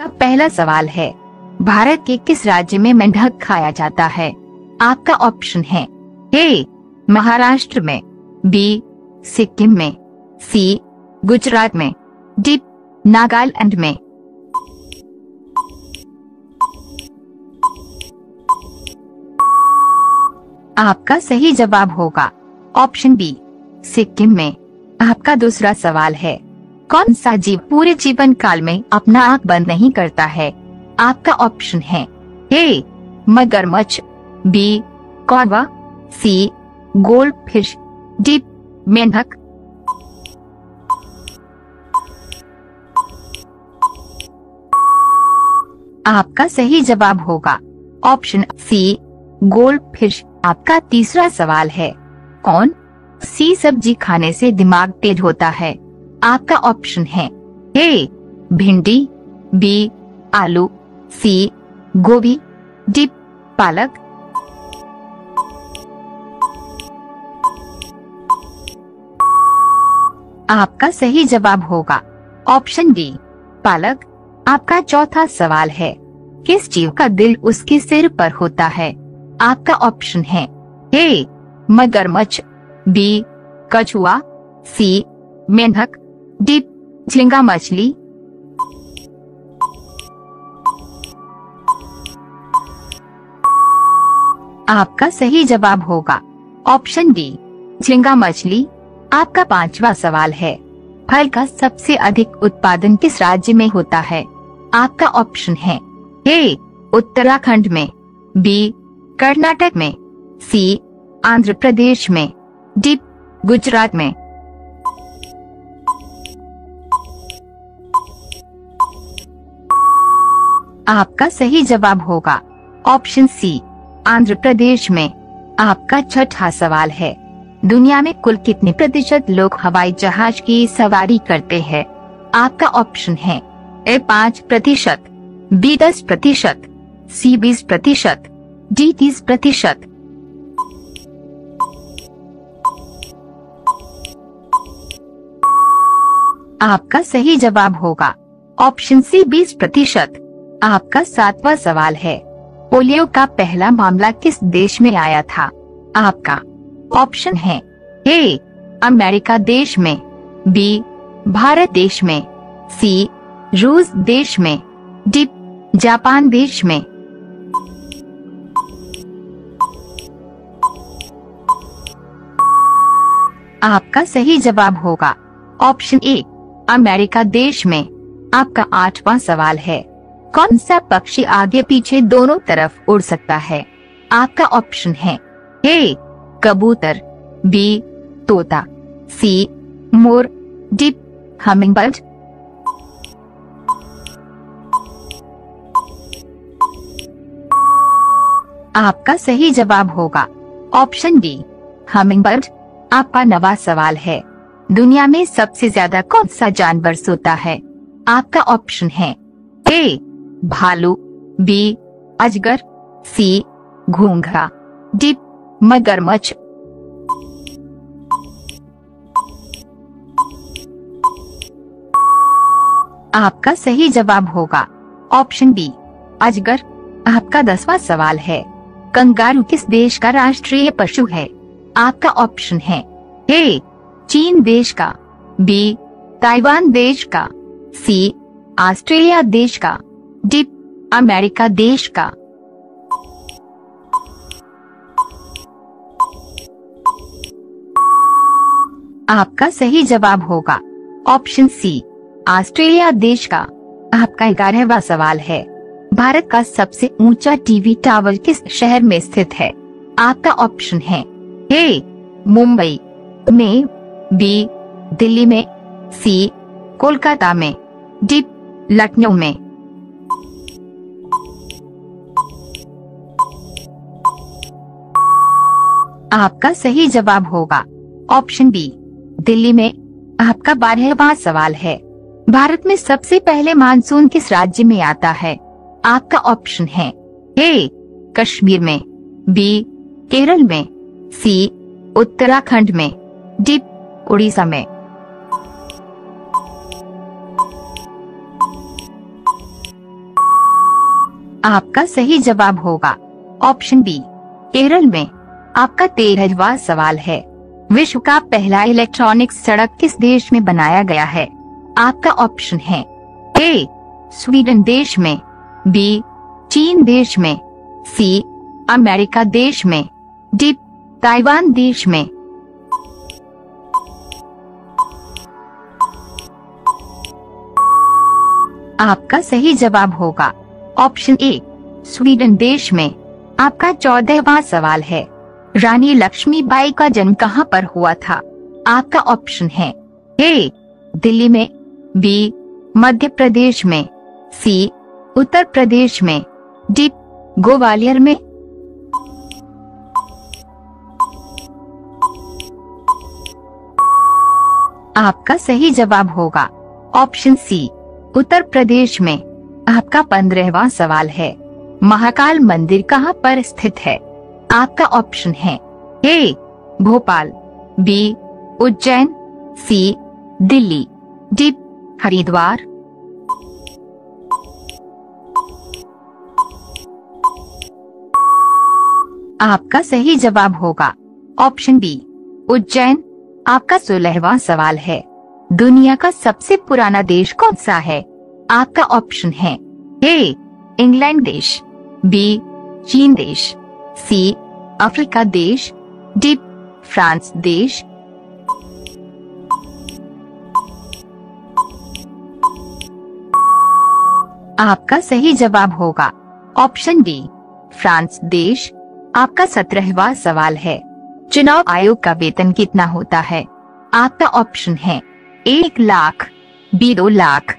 का पहला सवाल है, भारत के किस राज्य में मेंढक खाया जाता है? आपका ऑप्शन है ए महाराष्ट्र में, बी सिक्किम में, सी गुजरात में, डी नागालैंड में। आपका सही जवाब होगा ऑप्शन बी सिक्किम में। आपका दूसरा सवाल है, कौन सा जीव पूरे जीवन काल में अपना आँख बंद नहीं करता है? आपका ऑप्शन है ए मगरमच्छ, बी कौवा, सी गोल्ड फिश, डी मेंढक। आपका सही जवाब होगा ऑप्शन सी गोल्ड फिश। आपका तीसरा सवाल है, कौन सी सब्जी खाने से दिमाग तेज होता है? आपका ऑप्शन है ए भिंडी, बी आलू, सी गोभी, डी पालक। आपका सही जवाब होगा ऑप्शन डी पालक। आपका चौथा सवाल है, किस जीव का दिल उसके सिर पर होता है? आपका ऑप्शन है ए मगरमच्छ, बी कछुआ, सी मेंढक, डी झींगा मछली। आपका सही जवाब होगा ऑप्शन डी झींगा मछली। आपका पांचवा सवाल है, फल का सबसे अधिक उत्पादन किस राज्य में होता है? आपका ऑप्शन है ए उत्तराखंड में, बी कर्नाटक में, सी आंध्र प्रदेश में, डी गुजरात में। आपका सही जवाब होगा ऑप्शन सी आंध्र प्रदेश में। आपका छठा सवाल है, दुनिया में कुल कितने प्रतिशत लोग हवाई जहाज की सवारी करते हैं? आपका ऑप्शन है ए 5%, बी 10%, सी 20%, डी 30%। आपका सही जवाब होगा ऑप्शन सी 20%। आपका सातवां सवाल है, पोलियो का पहला मामला किस देश में आया था? आपका ऑप्शन है ए अमेरिका देश में, बी भारत देश में, सी रूस देश में, डी जापान देश में। आपका सही जवाब होगा ऑप्शन ए अमेरिका देश में। आपका आठवां सवाल है, कौन सा पक्षी आगे पीछे दोनों तरफ उड़ सकता है? आपका ऑप्शन है ए कबूतर, बी तोता, सी मोर, डी हमिंगबर्ड। आपका सही जवाब होगा ऑप्शन डी हमिंगबर्ड। आपका नवा सवाल है, दुनिया में सबसे ज्यादा कौन सा जानवर सोता है? आपका ऑप्शन है ए भालू, बी अजगर, सी घोंघा, डी मगरमच्छ। आपका सही जवाब होगा ऑप्शन बी अजगर। आपका 10वां सवाल है, कंगारू किस देश का राष्ट्रीय पशु है? आपका ऑप्शन है ए चीन देश का, बी ताइवान देश का, सी ऑस्ट्रेलिया देश का, डी अमेरिका देश का। आपका सही जवाब होगा ऑप्शन सी ऑस्ट्रेलिया देश का। आपका 11वां सवाल है, भारत का सबसे ऊंचा टीवी टावर किस शहर में स्थित है? आपका ऑप्शन है ए मुंबई में, बी दिल्ली में, सी कोलकाता में, डी लखनऊ में। आपका सही जवाब होगा ऑप्शन बी दिल्ली में। आपका 12वां सवाल है, भारत में सबसे पहले मानसून किस राज्य में आता है? आपका ऑप्शन है ए कश्मीर में, बी केरल में, सी उत्तराखंड में, डी उड़ीसा में। आपका सही जवाब होगा ऑप्शन बी, केरल में। आपका 13वां सवाल है, विश्व का पहला इलेक्ट्रॉनिक सड़क किस देश में बनाया गया है? आपका ऑप्शन है ए, स्वीडन देश में, बी, चीन देश में, सी, अमेरिका देश में, डी, ताइवान देश में। आपका सही जवाब होगा ऑप्शन ए, स्वीडन देश में। आपका 14वां सवाल है, रानी लक्ष्मीबाई का जन्म कहां पर हुआ था? आपका ऑप्शन है ए, दिल्ली में, बी, मध्य प्रदेश में, सी, उत्तर प्रदेश में, डी, ग्वालियर में। आपका सही जवाब होगा ऑप्शन सी, उत्तर प्रदेश में। आपका 15वां सवाल है, महाकाल मंदिर कहां पर स्थित है? आपका ऑप्शन है ए, भोपाल, बी, उज्जैन, सी, दिल्ली, डी, हरिद्वार। आपका सही जवाब होगा ऑप्शन बी, उज्जैन। आपका 16वां सवाल है, दुनिया का सबसे पुराना देश कौन सा है? आपका ऑप्शन है ए, इंग्लैंड देश, बी, चीन देश, सी, अफ्रीका देश, डी, फ्रांस देश। आपका सही जवाब होगा ऑप्शन बी, फ्रांस देश। आपका 17वां सवाल है, चुनाव आयोग का वेतन कितना होता है? आपका ऑप्शन है 1 लाख, बी 2 लाख,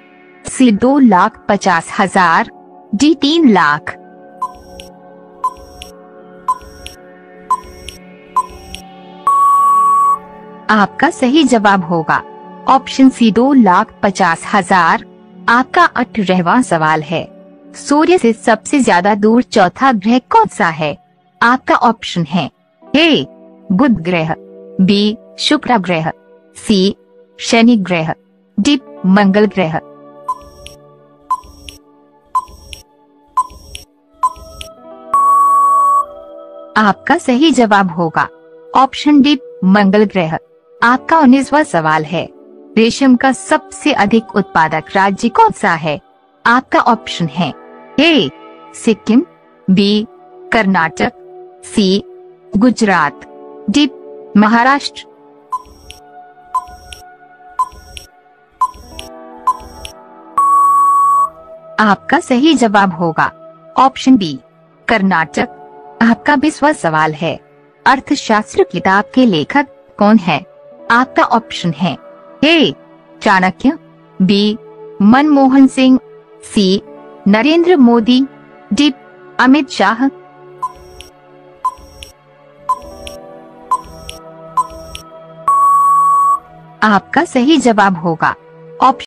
सी 2,50,000, डी 3 लाख। आपका सही जवाब होगा ऑप्शन सी, 2,50,000। आपका 18वां सवाल है, सूर्य से सबसे ज्यादा दूर चौथा ग्रह कौन सा है? आपका ऑप्शन है ए, बुध ग्रह, बी, शुक्र ग्रह, सी, शनि ग्रह, डी, मंगल ग्रह। आपका सही जवाब होगा ऑप्शन डी, मंगल ग्रह। आपका 19वां सवाल है, रेशम का सबसे अधिक उत्पादक राज्य कौन सा है? आपका ऑप्शन है ए, सिक्किम, बी, कर्नाटक, सी, गुजरात, डी, महाराष्ट्र। आपका सही जवाब होगा ऑप्शन बी, कर्नाटक। आपका 20वां सवाल है, अर्थशास्त्र किताब के लेखक कौन है? आपका ऑप्शन है ए, चाणक्य, बी, मनमोहन सिंह, सी, नरेंद्र मोदी, डी, अमित शाह। आपका सही जवाब होगा ऑप्शन